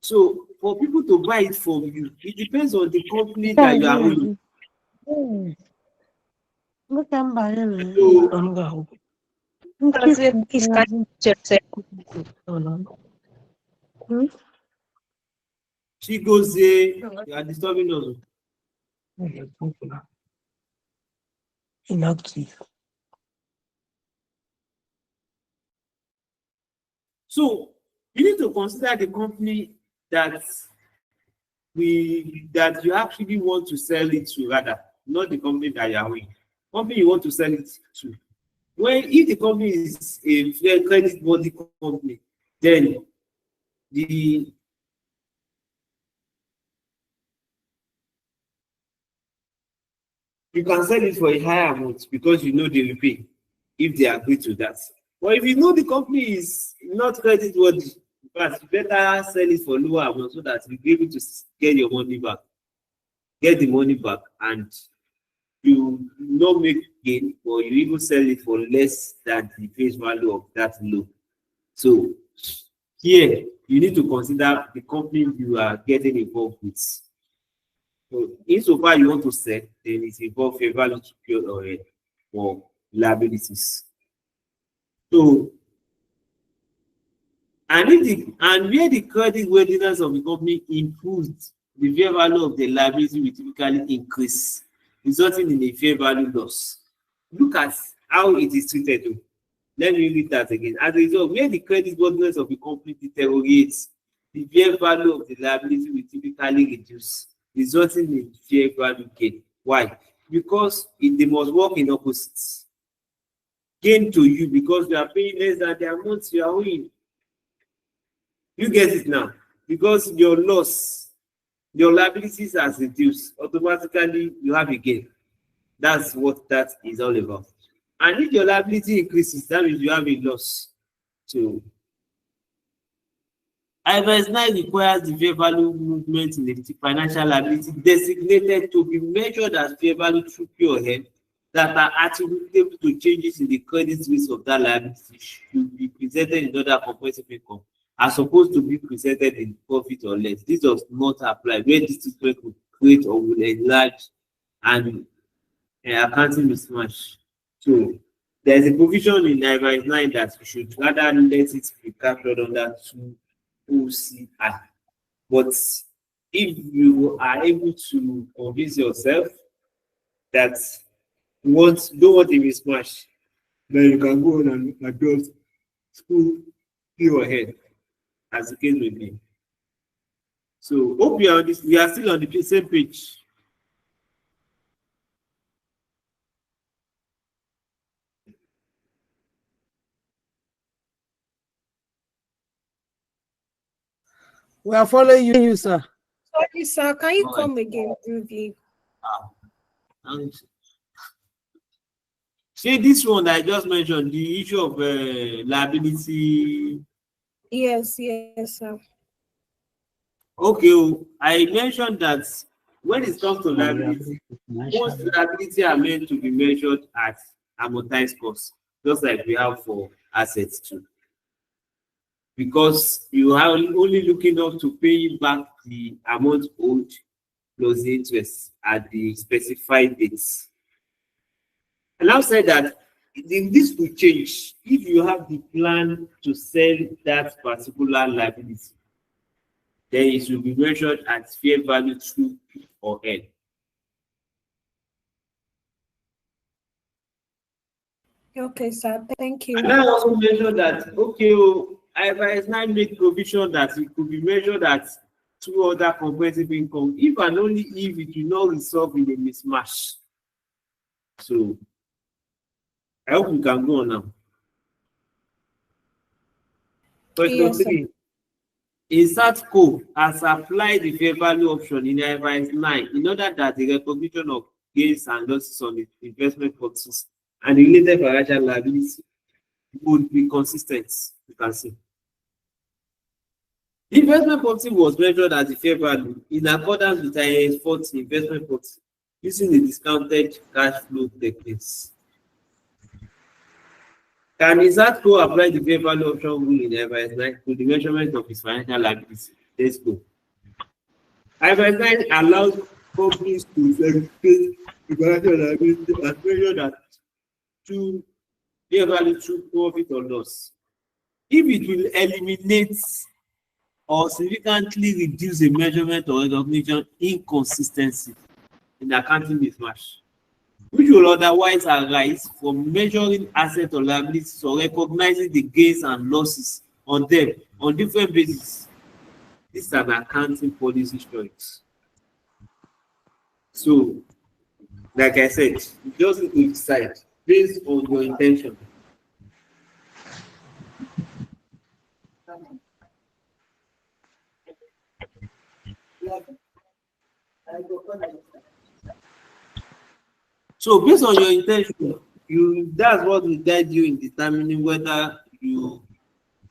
So for people to buy it from you, it depends on the company that you are owning. She goes there, you are disturbing us. Inactive. So you need to consider the company that you actually want to sell it to, rather, not the company that you are with. Company you want to sell it to. If the company is a fair credit worthy company, then you can sell it for a higher amount because you know they will pay if they agree to that. But if you know the company is not credit worthy, but you better sell it for lower amount so that you'll be able to get your money back, and you not make gain, or you even sell it for less than the face value of that loan. So here you need to consider the company you are getting involved with. So insofar you want to sell, then it involves fair value to pure or liabilities. So and where the credit worthiness of the company improves, the fair value of the liability will typically increase, resulting in a fair value loss. Look at how it is treated. Let me read that again. As a result, where the credit worthiness of the company deteriorates, the fair value of the liability will typically reduce, resulting in fair value gain. Why? Because they must work in opposites. Gain to you because you are paying less than the amount you are owing. You get it now? Because your liabilities has reduced, automatically you have a gain. That's what that is all about. And if your liability increases, that means you have a loss. So IFRS 9 requires the fair value movement in the financial liability designated to be measured as fair value through P&L that are attributable to changes in the credit risk of that liability should be presented in other comprehensive income, as opposed to be presented in profit or loss. This does not apply where this treatment will create or will enlarge an accounting mismatch. So there is a provision in IFRS 9 that you should rather let it be captured under 2 OCI. But if you are able to convince yourself that you don't want a mismatch, then you can go on and adjust school your head, as the case may be. So hope we are still on the same page. We are following you, sir. Sorry, sir. Can you come again, briefly? See this one that I just mentioned, the issue of liability. Yes, sir. Okay, I mentioned that when it comes to liability, most liability are meant to be measured at amortized cost, just like we have for assets too. Because you are only looking up to paying back the amount owed plus the interest at the specified dates. And I've said that this will change if you have the plan to sell that particular liability. Then it will be measured at fair value through P or N. Okay, sir. Thank you. And I also mentioned that, okay, IFRS 9 made provision that it could be measured at 2 other comprehensive income, if and only if it will not result in a mismatch. So I hope we can go on now. Question 3. A SATCO has applied the fair value option in IFRS 9 in order that the recognition of gains and losses on the investment properties and the related financial liability would be consistent, you can see. The investment property was measured as the fair value in accordance with IAS 40 investment property using the discounted cash flow techniques. Can a SATCO apply the fair value option rule in IFRS 9 to the measurement of its financial liability? Let's go. IFRS 9 allows companies to segregate the financial liability as measured at to fair value through profit or loss. If it will eliminate or significantly reduce the measurement or recognition inconsistency, in accounting mismatch, which will otherwise arise from measuring assets or liabilities or recognizing the gains and losses on them on different bases. This is an accounting policy choice. So, like I said, you just need to decide based on your intention. So based on your intention, that's what will guide you in determining whether you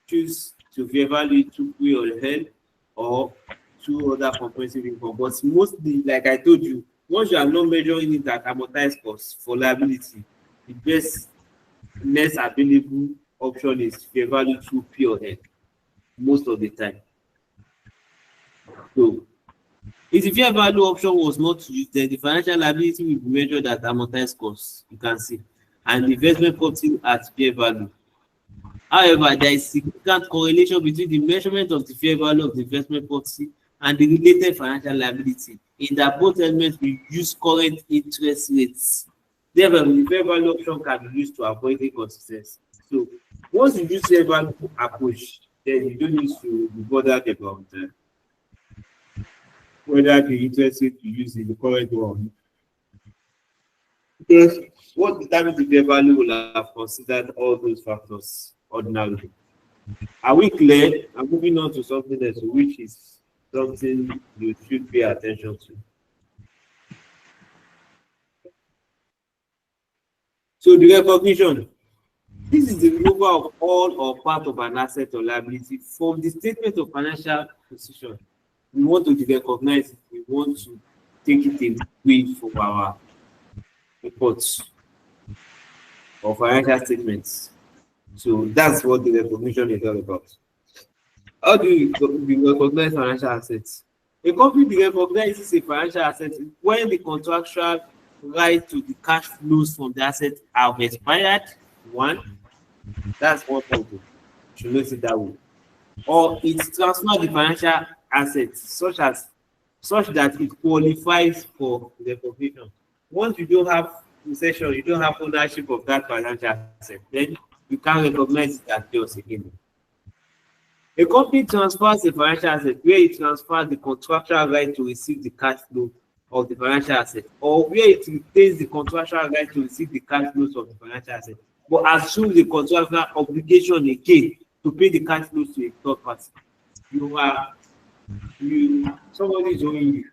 choose to fair value to pay or held or two other comprehensive income. But mostly, like I told you, once you are not measuring it at amortized cost for liability, the best next available option is fair value to pay or held most of the time. So if the fair value option was not used, then the financial liability will be measured at amortized cost, you can see, and the investment property at fair value. However, there is significant correlation between the measurement of the fair value of the investment property and the related financial liability, in that both elements will use current interest rates. Therefore, the fair value option can be used to avoid inconsistency. So once you use fair value approach, then you don't need to be bothered about whether the interest rate you use is the correct one. Because what determines the fair value will have considered all those factors ordinarily. Are we clear? I'm moving on to something else, which is something you should pay attention to. So the recognition. This is the removal of all or part of an asset or liability from the statement of financial position. We want to recognize it. We want to take it away from our reports or financial statements. So that's what the recognition is all about. How do you recognize financial assets? A company recognizes a financial asset when the contractual right to the cash flows from the asset have expired. One, that's one point. You should notice it that way. Or it transfers the financial assets such that it qualifies for recognition. Once you don't have possession, you don't have ownership of that financial asset, then you can't recognize it as yours again. A company transfers a financial asset where it transfers the contractual right to receive the cash flow of the financial asset, or where it retains the contractual right to receive the cash flows of the financial asset, but assumes the contractual obligation again to pay the cash flows to a third party. Somebody is owing you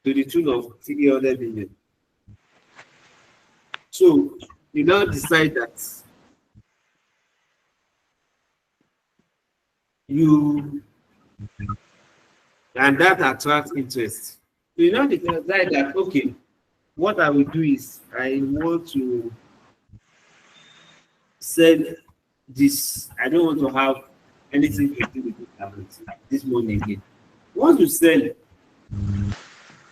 to the tune of 300 million. So you now decide that and that attracts interest. So you now decide that, okay, what I will do is I want to sell this. I don't want to have anything to do with this money again. Once you sell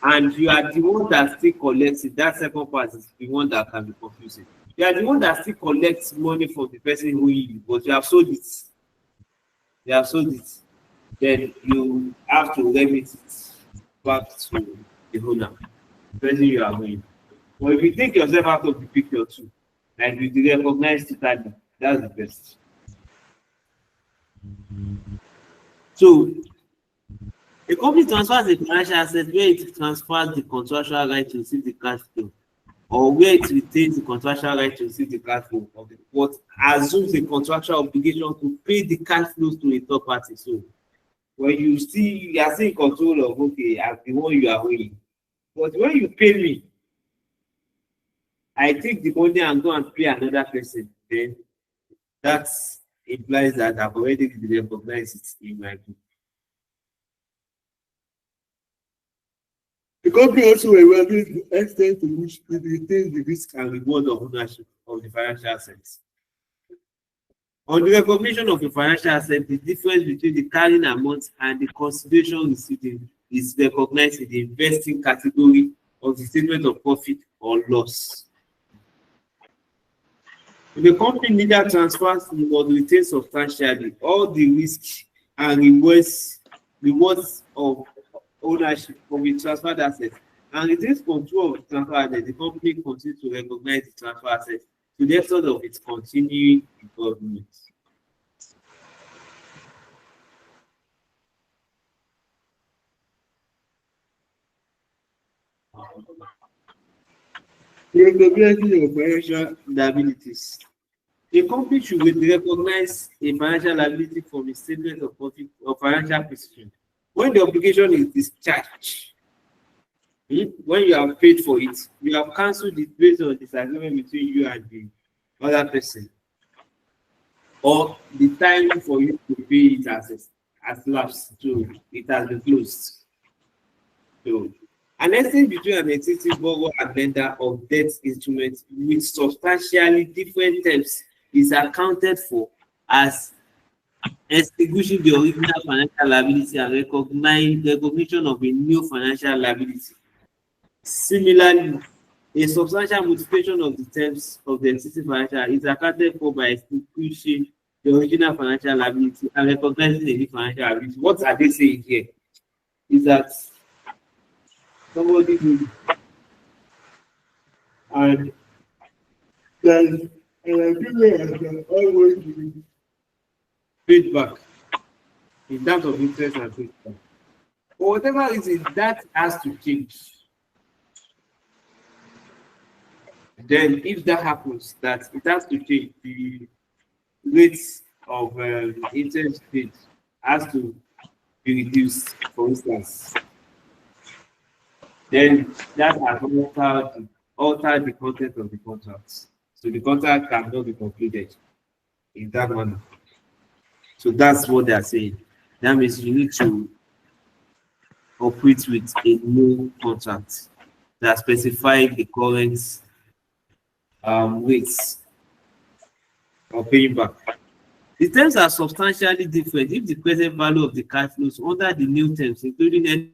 and you are the one that still collects it, that second part is the one that can be confusing. You are the one that still collects money from the person who you, but you have sold it. You have sold it. Then you have to remit it back to the owner, the person you are owing. But if you take yourself out of the picture too, like you recognize it, that's the best. So a company transfers a financial asset where it transfers the contractual right to receive the cash flow, or where it retains the contractual right to receive the cash flow of the what assumes a contractual obligation to pay the cash flows to a third party. So when you are still in control of, okay, I'm the one you are owing, but when you pay me, I take the money and go and pay another person, then that implies that I've already recognized it in my book. The company also evaluates the extent to which it retains the risk and reward of ownership of the financial assets. On the recognition of a financial asset, the difference between the carrying amount and the consideration received is recognized in the investing category of the statement of profit or loss. If the company neither transfers nor retains substantially all the risks and rewards of ownership of the transferred assets and retains control of the transfer assets, the company continues to recognize the transfer assets to the extent of its continuing involvement. The recognizing of financial liabilities. A company should recognize a financial liability from a statement of profit or financial position when the obligation is discharged. When you have paid for it, you have cancelled it based on disagreement between you and the other person, or the time for you to pay it has lapsed, so it has been closed. So, an exchange between an existing borrower and lender of debt instruments with substantially different terms is accounted for as extinguishing the original financial liability and recognition of a new financial liability. Similarly, a substantial modification of the terms of the existing financial is accounted for by extinguishing the original financial liability and recognizing a new financial liability. What are they saying here? Is that somebody who and then and always be paid back in terms of interest and principal. For whatever reason, that has to change. Then, if that happens, that it has to change, the rates of interest rate has to be reduced, for instance. Then that has altered the content of the contract. So the contract cannot be concluded in that manner. So that's what they are saying. That means you need to operate with a new contract that specifies the current rates of paying back. The terms are substantially different if the present value of the cash flows under the new terms, including any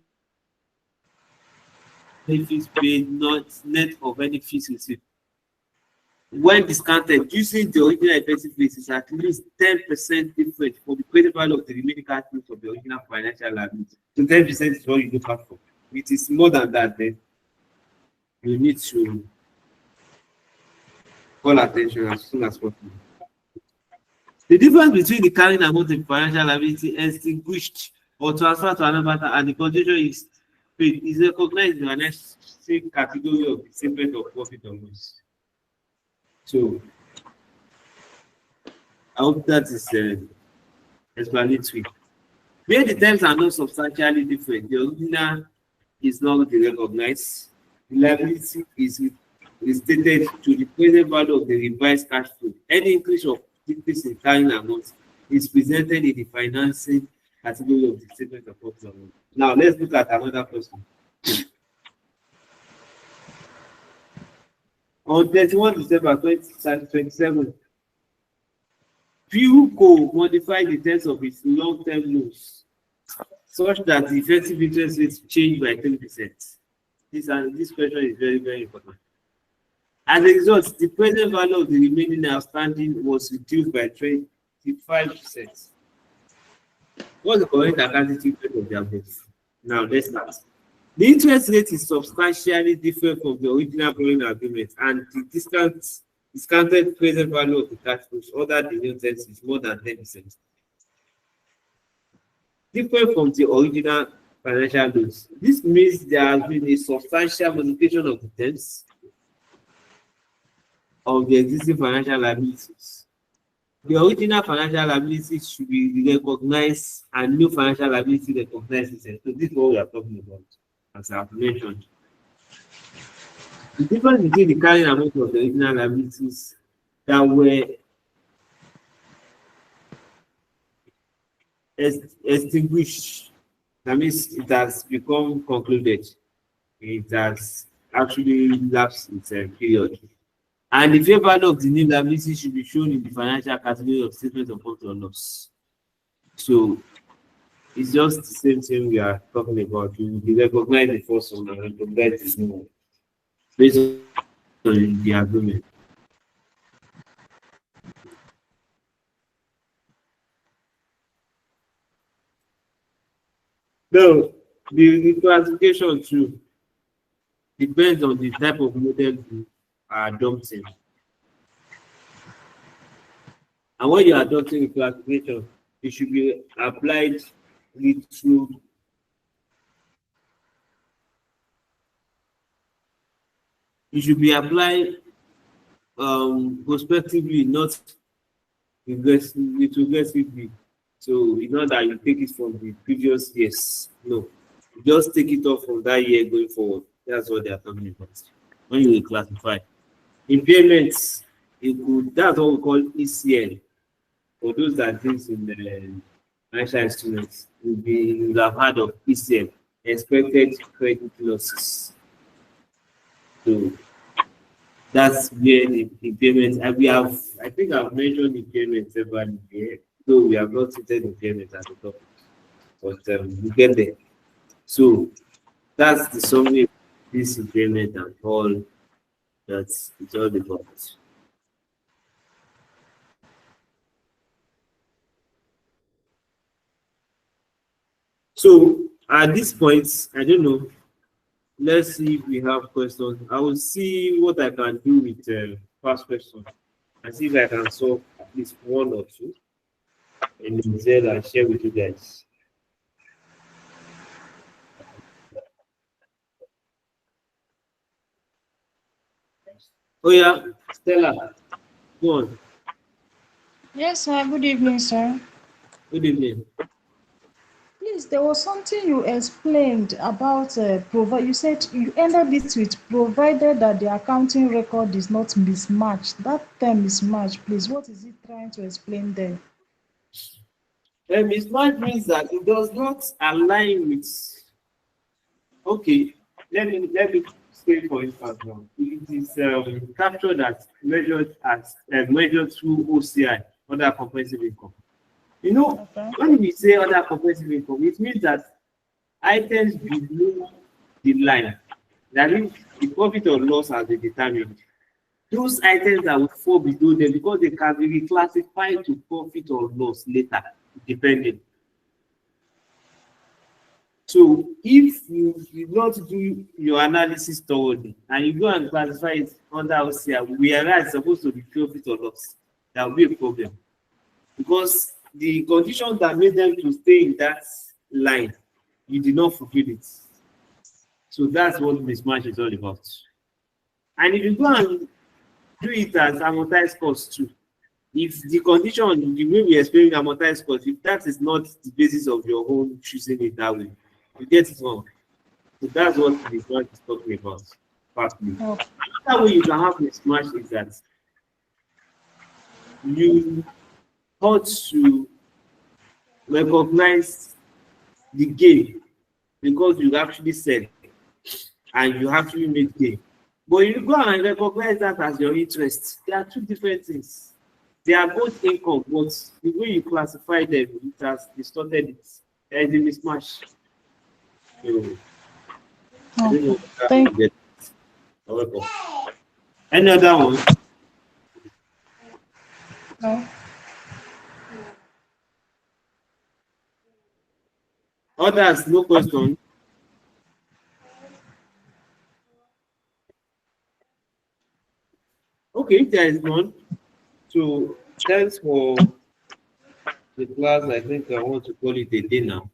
fees paid, not net of any fees received. When discounted, using the original effective rate is at least 10% different from the present value of the remaining cash flows of the original financial liability. So 10% is what you look at for. If it is more than that, then you need to call attention as soon as possible. The difference between the carrying amount of financial liability extinguished or transferred to another matter and the condition is paid is recognized in the same category of the statement of profit or loss. So, I hope that is explanatory. Where the terms are not substantially different, the original is not recognized. The liability is stated to the present value of the revised cash flow. Any increase or decrease in carrying amount is presented in the financing category of the statement of profit or loss. Now, let's look at another question. On 31 December 2027, PUCO modified the terms of its long-term loans such that the effective interest rate changed by 10%. This question is very, very important. As a result, the present value of the remaining outstanding was reduced by 25%. What's the correct accounting treatment of the above? Now, let's start. The interest rate is substantially different from the original borrowing agreement, and the discounted present value of the cash flows under the new terms is more than 10%. Different from the original financial loans. This means there has been a substantial modification of the terms of the existing financial liabilities. The original financial liabilities should be recognized and new financial liability recognized. So this is what we are talking about, as I have mentioned. The difference between the carrying amount of the original liabilities that were extinguished, that means it has become concluded. It has actually lapsed its period. And the fair value of the new liability should be shown in the financial category of statement of profit or loss. So it's just the same thing we are talking about. You will recognize the first one and recognize the new one based on the agreement. Now, The classification too depends on the type of model you are adopting. And when you are adopting a classification, it should be applied through. It should be applied prospectively, not regressively. So it's not that you take it from the previous years. No, you just take it off from that year going forward. That's what they are talking about. When you classify impairments, that's what we call ECL. For those that think in the financial instruments, you have heard of ECL, expected credit losses. So that's where the impairment. I think I've mentioned impairment several here, though we have not treated impairment at the top, but we get there. So that's the summary of this impairment and all that's it's all about. So at this point, I don't know. Let's see if we have questions. I will see what I can do with past questions and see if I can solve at least one or two and then I'll share with you guys. Oh yeah, Stella, go on. Yes, sir. Good evening, sir. Good evening. Please, there was something you explained about you said you ended it with provided that the accounting record is not mismatched. That term mismatch, please. What is it trying to explain there? Mismatch means that it does not align with. Okay, let me say for instance now. It is captured as measured through OCI, other comprehensive income. You know, okay. When we say other comprehensive income, it means that items below the line, that means the profit or loss has been determined. Those items that will fall below them because they can be reclassified to profit or loss later, depending. So if you did not do your analysis thoroughly and you go and classify it under OCI, whereas it's supposed to be profit or loss, that will be a problem. Because the conditions that made them to stay in that line, you did not fulfill it. So that's what mismatch is all about. And if you go and do it as amortized cost too, if the condition, the way we explain amortized cost, if that is not the basis of your own choosing it that way, you get it wrong. So that's what mismatch is talking about, partly. Okay. Another way you can have mismatch is that you ought to recognize the gain because you actually sell and you actually make gain. But you go and recognize that as your interest. They are two different things. They are both income, but the way you classify them, it has distorted it. There is a mismatch. So, thank you. Welcome. Any other one? No. Others, no question. Okay, if there is none, so thanks for the class. I think I want to call it a day now.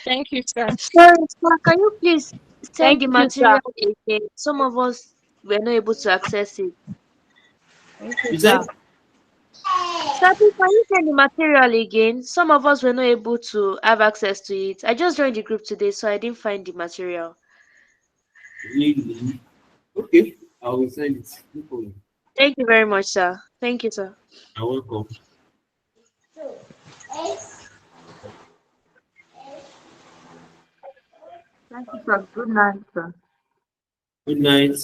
Thank you, sir. Sorry, sir, can you please send the material again? Some of us were not able to access it. Thank you, sir. Sir, please, can you send the material again? Some of us were not able to have access to it. I just joined the group today, so I didn't find the material. Really? Okay, I will send it. No problem. Thank you very much, sir. Thank you, sir. You're welcome. Thank you, sir. Good night, sir. Good night.